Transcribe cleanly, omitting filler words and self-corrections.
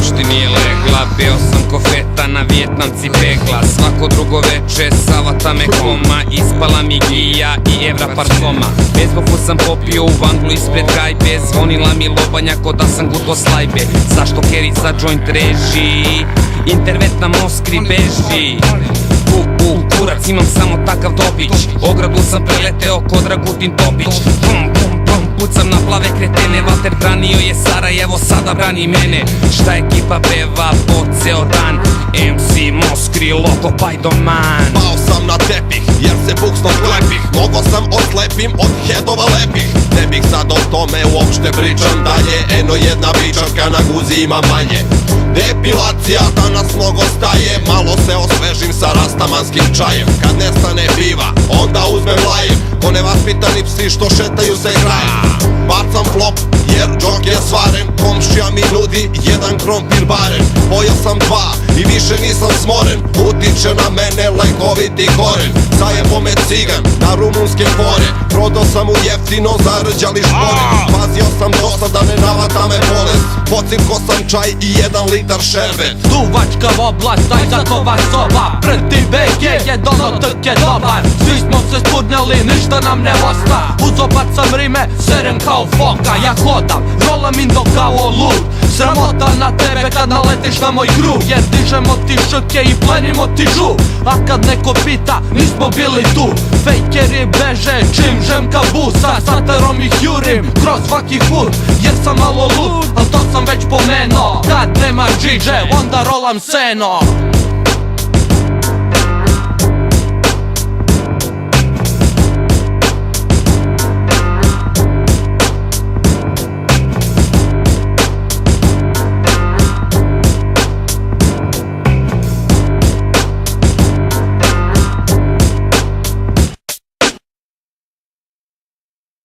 uopšte nije legla. Bio sam ko feta na Vijetnamci pegla. Svako drugo veče savata me koma. Ispala mi gija i evra parfoma. Bezbofu sam popio u vanglu ispred gajbe. Zvonila mi lobanja ko da sam guto slajbe. Zašto Kerica joint reži? Intervet na Moskvi beži. Kurac, imam samo takav dobić. Ogradu sam preleteo ko Dragutin Topić. Pucam na plave kretene. Valter branio je Sarajevo, sada brani mene. Šta ekipa peva po ceo dan? MC Moskri, Loko, Pajdoman. Pao sam na tepih, jer se buksno klepih. Mogo sam oslepim od headova lepih. Ne bih sad o tome uopšte pričam dalje. Eno jedna bičarka na guzi ima manje. Depilacija danas mnogo staje. Malo se osvežim sa rastamanskim čajem. Kad nestane piva, onda uzmem lajem. Ko nevaspitani psi što šetaju se krajem. Bacam flop, jer džok je svaren. Komšija mi nudi jedan krompir barem. Pojel sam dva i više nisam smoren. Utiče na mene lekoviti koren. Zajebo me cigan na rumunske fore. Prodao sam u jeftino zarđali špore. Pazio sam dosta da ne navata me bolest. Pocirko sam čaj i 1 litar šerbet. Duvačka oblast, daj zakova soba. Prti BG je donotak je dobar. Svi smo se spudnjali, ništa nam ne osta. Uzobat sam rime, serem kao foka. Ja hodam, rolam indo kao lud. Sramota na tebe kad naletiš na moj krug. Jer dižemo ti šrke i plenimo ti žu. A kad neko pita, nismo bili tu. Fejkeri beže, čim žemka busa. Sa terom ih jurim, kroz svaki put. Jer sam malo lud, al to sam već pomenuo. Kad nema džiđe, onda rolam seno.